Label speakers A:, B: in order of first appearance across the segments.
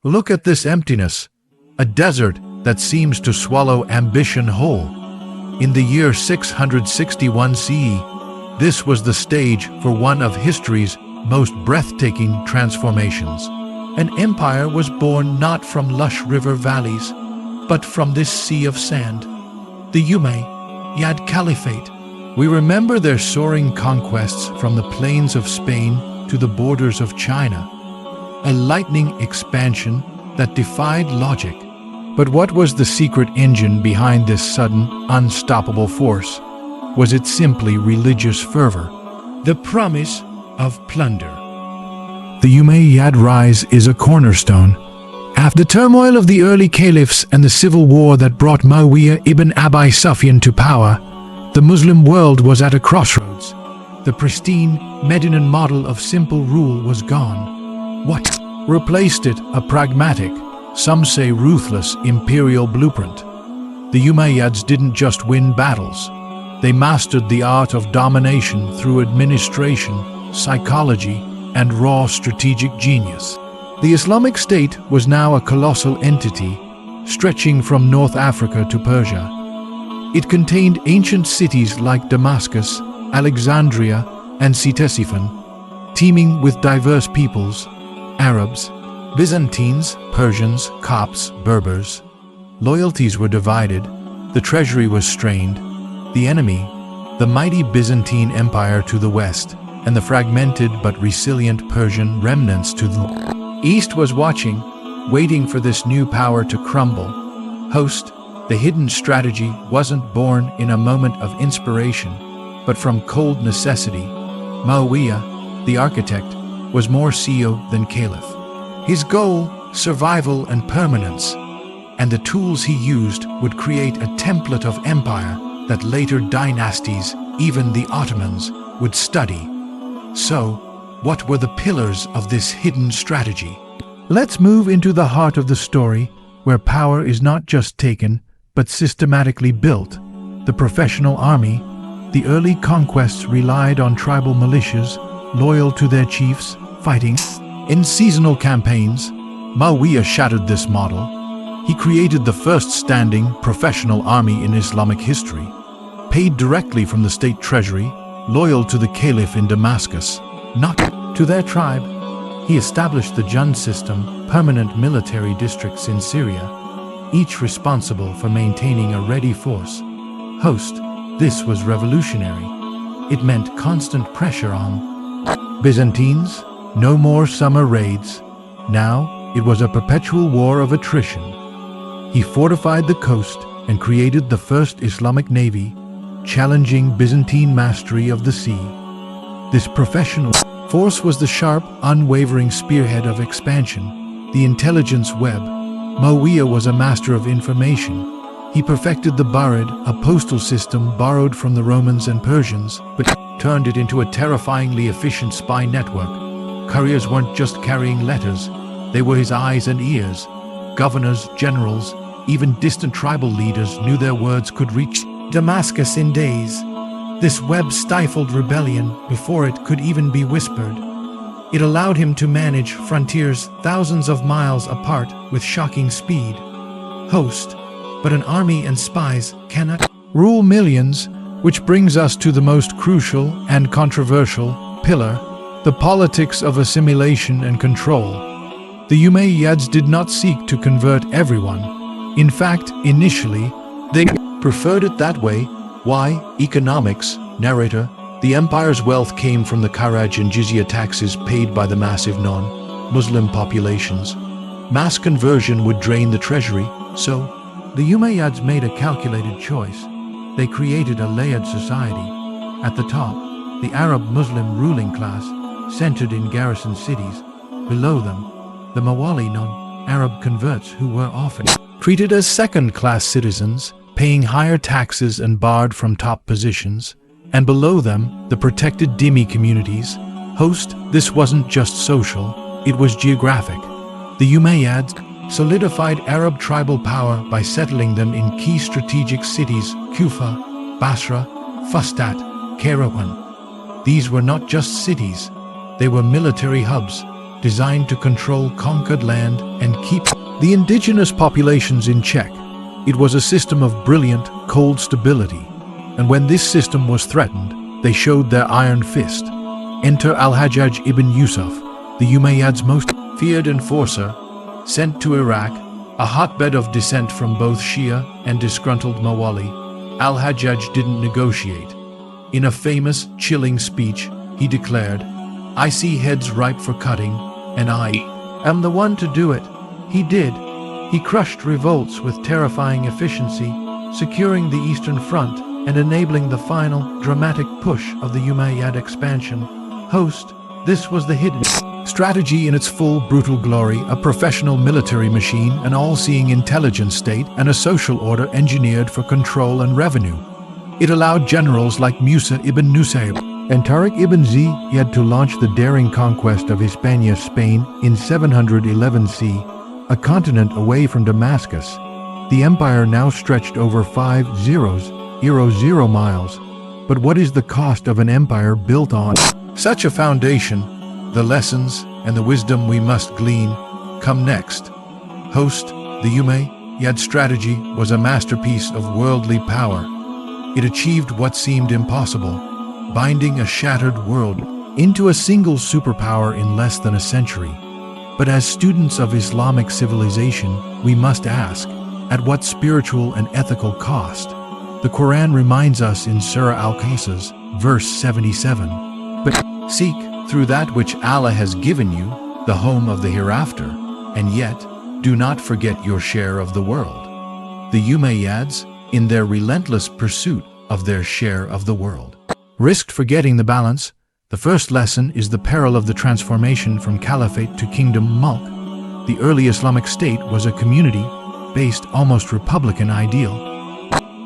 A: Look at this emptiness, a desert that seems to swallow ambition whole. In the year 661 CE, this was the stage for one of history's most breathtaking transformations. An empire was born not from lush river valleys, but from this sea of sand, the Umayyad Caliphate. We remember their soaring conquests from the plains of Spain to the borders of China, a lightning expansion that defied logic. But what was the secret engine behind this sudden, unstoppable force? Was it simply religious fervor? The promise of plunder. The Umayyad rise is a cornerstone. After the turmoil of the early caliphs and the civil war that brought Muawiyah ibn Abi Sufyan to power, the Muslim world was at a crossroads. The pristine Medinan model of simple rule was gone. What replaced it? A pragmatic, some say ruthless, imperial blueprint. The Umayyads didn't just win battles. They mastered the art of domination through administration, psychology, and raw strategic genius. The Islamic State was now a colossal entity, stretching from North Africa to Persia. It contained ancient cities like Damascus, Alexandria, and Ctesiphon, teeming with diverse peoples: Arabs, Byzantines, Persians, Copts, Berbers. Loyalties were divided, the treasury was strained. The enemy, the mighty Byzantine Empire to the west, and the fragmented but resilient Persian remnants to the east was watching, waiting for this new power to crumble. Host, the hidden strategy wasn't born in a moment of inspiration, but from cold necessity. Muawiyah, the architect, was more CEO than caliph. His goal, survival and permanence, and the tools he used would create a template of empire that later dynasties, even the Ottomans, would study. So, what were the pillars of this hidden strategy? Let's move into the heart of the story, where power is not just taken, but systematically built. The professional army. The early conquests relied on tribal militias, loyal to their chiefs, fighting in seasonal campaigns. Muawiyah shattered this model. He created the first standing professional army in Islamic history, paid directly from the state treasury, loyal to the caliph in Damascus, not to their tribe. He established the Jund system, permanent military districts in Syria, each responsible for maintaining a ready force. Host, this was revolutionary. It meant constant pressure on Byzantines, no more summer raids. Now, it was a perpetual war of attrition. He fortified the coast and created the first Islamic navy, challenging Byzantine mastery of the sea. This professional force was the sharp, unwavering spearhead of expansion, the intelligence web. Muawiyah was a master of information. He perfected the Barid, a postal system borrowed from the Romans and Persians, but turned it into a terrifyingly efficient spy network. Couriers weren't just carrying letters, they were his eyes and ears. Governors, generals, even distant tribal leaders knew their words could reach Damascus in days. This web stifled rebellion before it could even be whispered. It allowed him to manage frontiers thousands of miles apart with shocking speed. Host, but an army and spies cannot rule millions, which brings us to the most crucial and controversial pillar, the politics of assimilation and control. The Umayyads did not seek to convert everyone. In fact, initially, they preferred it that way. Why? Economics. Narrator. The empire's wealth came from the Kharaj and Jizya taxes paid by the massive non-Muslim populations. Mass conversion would drain the treasury, so the Umayyads made a calculated choice. They created a layered society. At the top, the Arab-Muslim ruling class, centered in garrison cities. Below them, the Mawali non-Arab converts who were often treated as second-class citizens, paying higher taxes and barred from top positions. And below them, the protected dhimmi communities. Host, this wasn't just social, it was geographic. The Umayyads solidified Arab tribal power by settling them in key strategic cities: Kufa, Basra, Fustat, Kairouan. These were not just cities, they were military hubs, designed to control conquered land and keep the indigenous populations in check. It was a system of brilliant, cold stability, and when this system was threatened, they showed their iron fist. Enter Al-Hajjaj ibn Yusuf, the Umayyads' most feared enforcer, sent to Iraq, a hotbed of dissent from both Shia and disgruntled Mawali. Al-Hajjaj didn't negotiate. In a famous, chilling speech, he declared, "I see heads ripe for cutting, and I am the one to do it." He did. He crushed revolts with terrifying efficiency, securing the Eastern Front and enabling the final, dramatic push of the Umayyad expansion. Host, this was the hidden strategy in its full, brutal glory, a professional military machine, an all-seeing intelligence state, and a social order engineered for control and revenue. It allowed generals like Musa ibn Nusayr and Tariq ibn Ziyad to launch the daring conquest of Hispania, Spain, in 711 C, a continent away from Damascus. The empire now stretched over 5,000 miles. But what is the cost of an empire built on such a foundation? The lessons and the wisdom we must glean come next. Host, the Umayyad strategy was a masterpiece of worldly power. It achieved what seemed impossible, binding a shattered world into a single superpower in less than a century. But as students of Islamic civilization, we must ask, at what spiritual and ethical cost? The Quran reminds us in Surah Al-Qasas, verse 77, "But seek through that which Allah has given you, the home of the hereafter, and yet do not forget your share of the world." The Umayyads, in their relentless pursuit of their share of the world, risked forgetting the balance. The first lesson is the peril of the transformation from caliphate to kingdom mulk. The early Islamic state was a community-based, almost republican ideal.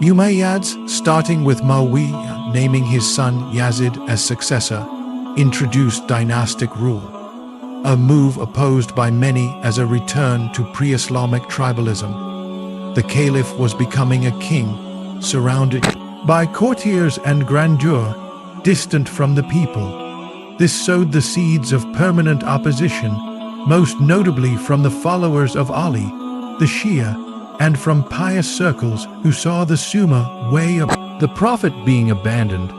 A: Umayyads, starting with Muawiyah naming his son Yazid as successor, introduced dynastic rule, a move opposed by many as a return to pre-Islamic tribalism. The caliph was becoming a king, surrounded by courtiers and grandeur, distant from the people. This sowed the seeds of permanent opposition, most notably from the followers of Ali, the Shia, and from pious circles who saw the Sunnah way of the Prophet being abandoned.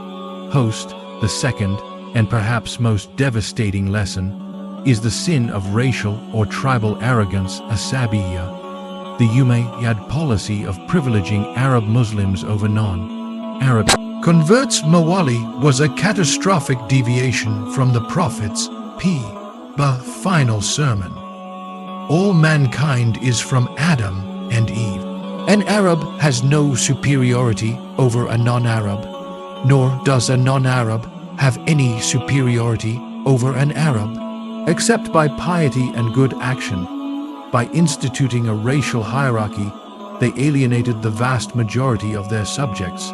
A: Host, the second, and perhaps most devastating lesson, is the sin of racial or tribal arrogance, asabiyya. The Umayyad policy of privileging Arab Muslims over non-Arab converts Mawali was a catastrophic deviation from the Prophet's final sermon. All mankind is from Adam and Eve. An Arab has no superiority over a non-Arab, nor does a non-Arab have any superiority over an Arab, except by piety and good action. By instituting a racial hierarchy, they alienated the vast majority of their subjects,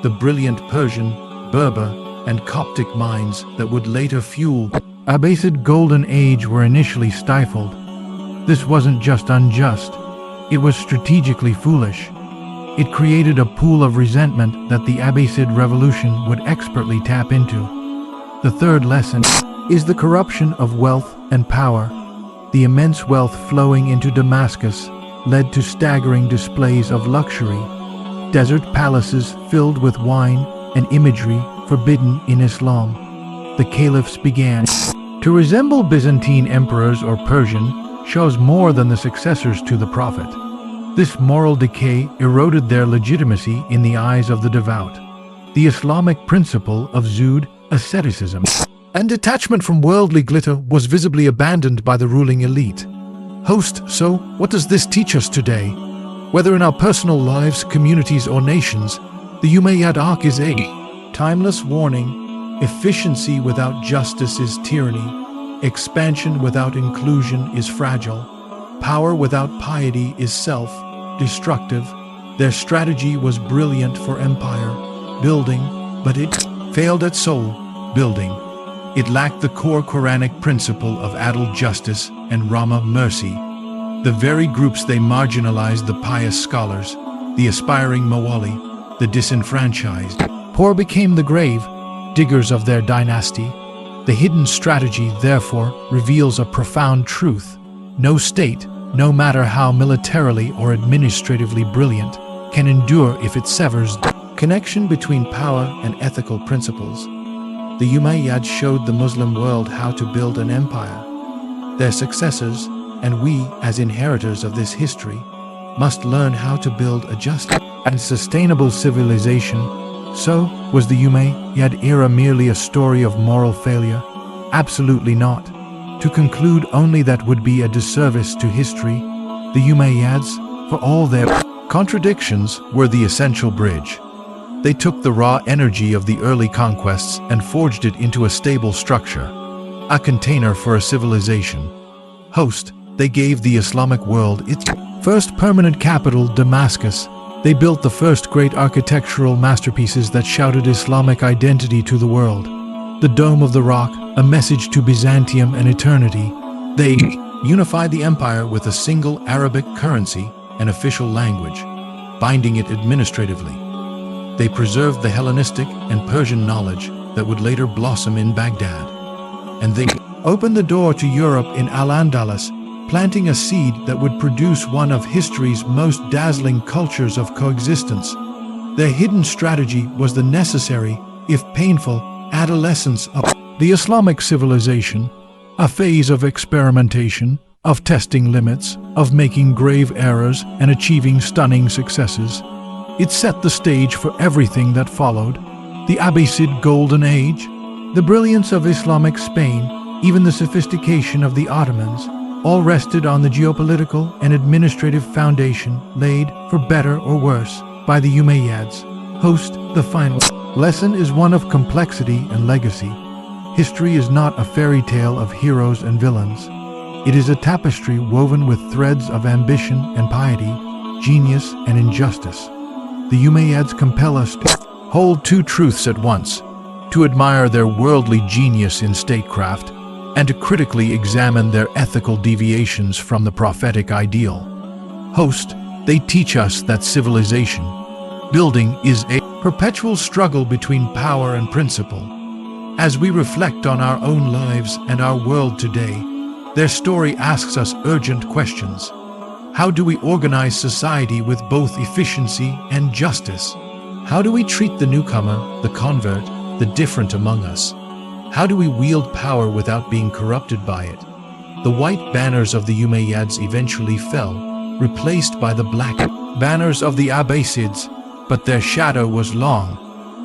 A: the brilliant Persian, Berber, and Coptic minds that would later fuel Abbasid Golden Age were initially stifled. This wasn't just unjust, it was strategically foolish. It created a pool of resentment that the Abbasid Revolution would expertly tap into. The third lesson is the corruption of wealth and power. The immense wealth flowing into Damascus led to staggering displays of luxury, desert palaces filled with wine and imagery forbidden in Islam. The caliphs began to resemble Byzantine emperors or Persian Shahs more than the successors to the Prophet. This moral decay eroded their legitimacy in the eyes of the devout. The Islamic principle of zuhd, asceticism, and detachment from worldly glitter was visibly abandoned by the ruling elite. Host, so what does this teach us today? Whether in our personal lives, communities, or nations, the Umayyad arc is a timeless warning. Efficiency without justice is tyranny. Expansion without inclusion is fragile. Power without piety is self-destructive. Their strategy was brilliant for empire building, but it failed at soul building. It lacked the core Quranic principle of adl justice and Rama mercy. The very groups they marginalized, the pious scholars, the aspiring Mawali, the disenfranchised, poor became the grave diggers of their dynasty. The hidden strategy, therefore, reveals a profound truth. No state, no matter how militarily or administratively brilliant, can endure if it severs the connection between power and ethical principles. The Umayyads showed the Muslim world how to build an empire. Their successors, and we, as inheritors of this history, must learn how to build a just and sustainable civilization. So, was the Umayyad era merely a story of moral failure? Absolutely not. To conclude only that would be a disservice to history. The Umayyads, for all their contradictions, were the essential bridge. They took the raw energy of the early conquests and forged it into a stable structure, a container for a civilization. Host, they gave the Islamic world its first permanent capital, Damascus. They built the first great architectural masterpieces that shouted Islamic identity to the world. The Dome of the Rock, a message to Byzantium and eternity. They unified the empire with a single Arabic currency and official language, binding it administratively. They preserved the Hellenistic and Persian knowledge that would later blossom in Baghdad. And they opened the door to Europe in Al-Andalus, planting a seed that would produce one of history's most dazzling cultures of coexistence. Their hidden strategy was the necessary, if painful, adolescence of the Islamic civilization, a phase of experimentation, of testing limits, of making grave errors and achieving stunning successes. It set the stage for everything that followed: the Abbasid Golden Age, the brilliance of Islamic Spain, even the sophistication of the Ottomans, all rested on the geopolitical and administrative foundation laid, for better or worse, by the Umayyads. Host, the final lesson is one of complexity and legacy. History is not a fairy tale of heroes and villains. It is a tapestry woven with threads of ambition and piety, genius and injustice. The Umayyads compel us to hold two truths at once: to admire their worldly genius in statecraft, and to critically examine their ethical deviations from the prophetic ideal. Host, they teach us that civilization building is a perpetual struggle between power and principle. As we reflect on our own lives and our world today, their story asks us urgent questions. How do we organize society with both efficiency and justice? How do we treat the newcomer, the convert, the different among us? How do we wield power without being corrupted by it? The white banners of the Umayyads eventually fell, replaced by the black banners of the Abbasids, but their shadow was long.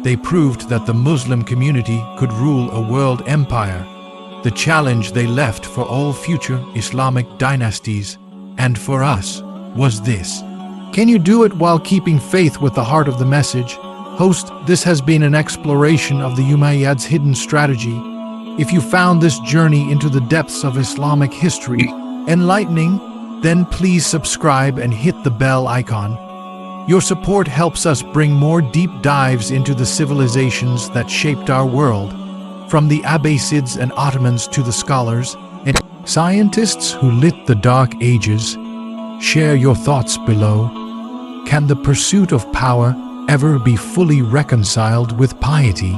A: They proved that the Muslim community could rule a world empire. The challenge they left for all future Islamic dynasties, and for us, was this: can you do it while keeping faith with the heart of the message? Host, this has been an exploration of the Umayyads' hidden strategy. If you found this journey into the depths of Islamic history enlightening, then please subscribe and hit the bell icon. Your support helps us bring more deep dives into the civilizations that shaped our world, from the Abbasids and Ottomans to the scholars and scientists who lit the Dark Ages. Share your thoughts below. Can the pursuit of power ever be fully reconciled with piety?